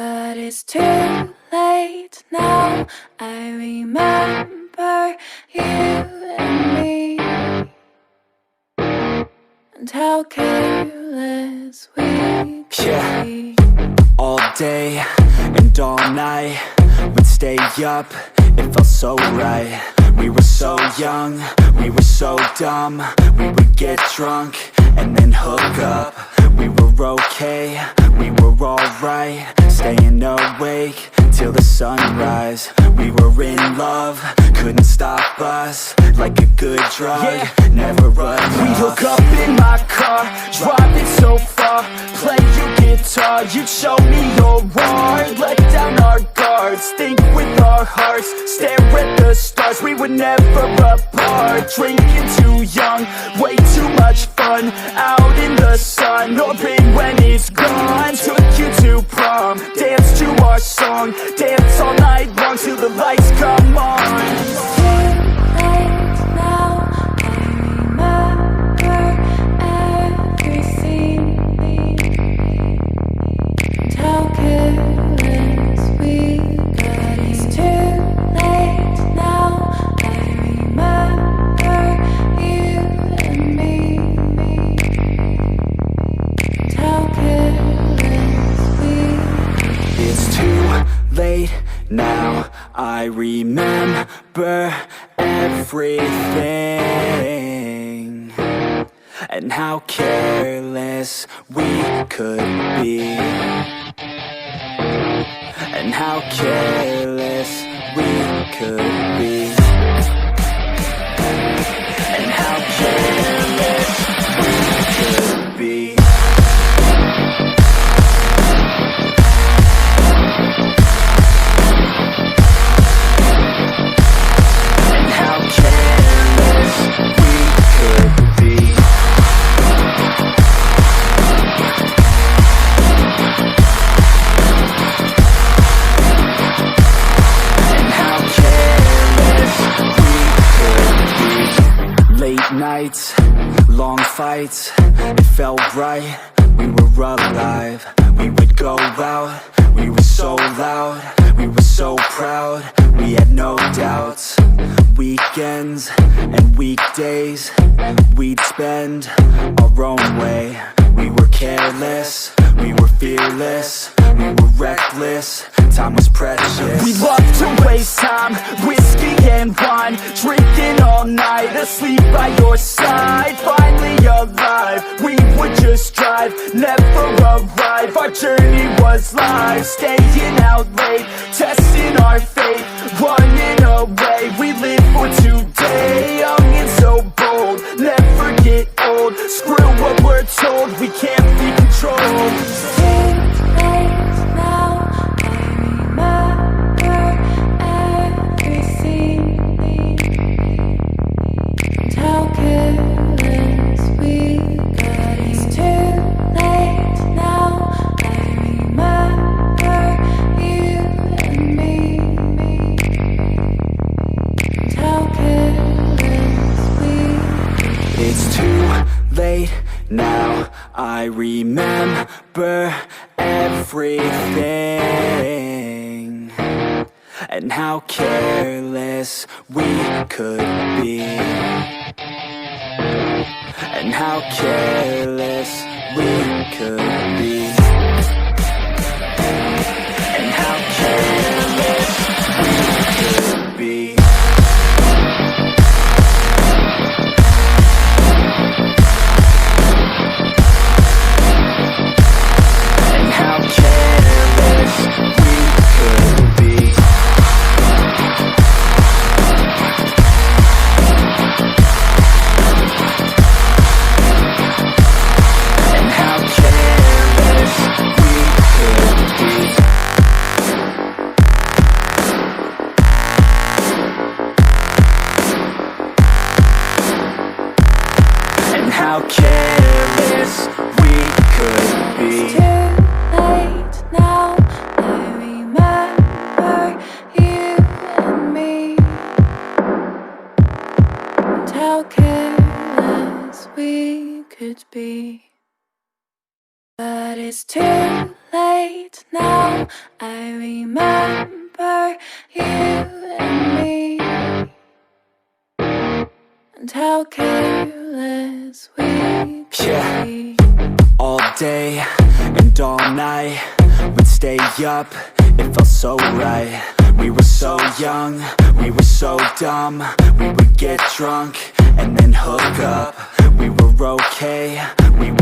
But it's too late now. I remember you and me, and how careless we could be. All day and all night, we'd stay up, it felt so right. We were so young, we were so dumb. We would get drunk and then hook up. We were okay, we were alright, staying awake till the sunrise. We were in love, couldn't stop us, like a good drug, never enough. We hook up in my car, driving so far, play your guitar, you'd show me your art, let down our guards, think with our hearts, stare at the stars. We were never apart, drinking too young, way too much fun, out in the sun, no pain when it's gone. Took you to prom, dance to our song, dance all night long till the lights come on. Now I remember everything, and how careless we could be, and how careless we could be, and how careless we could be. Nights, long fights, it felt right, we were alive. We would go out, we were so loud, we were so proud, we had no doubts. Weekends and weekdays, we'd spend our own way. We were careless, we were fearless, we were reckless, time was precious. We loved to waste time, whiskey and wine, drinking all night, asleep by your side. Finally alive, we would just drive, never arrive. Our journey was live, staying out late, testing our fate, running away. We live for today, young and so bold, never get old. Screw what we're told, we can't be controlled. Now I remember everything, and how careless we could be, and how careless we could be, and how careless we could be. How careless we could be. It's too late now, I remember you and me, and how careless we could be. But it's too late now. I remember you and me, and how careless we could Yeah. be. All day and all night, we'd stay up, it felt so right. We were so young, we were so dumb. We would get drunk and then hook up. We were okay, we were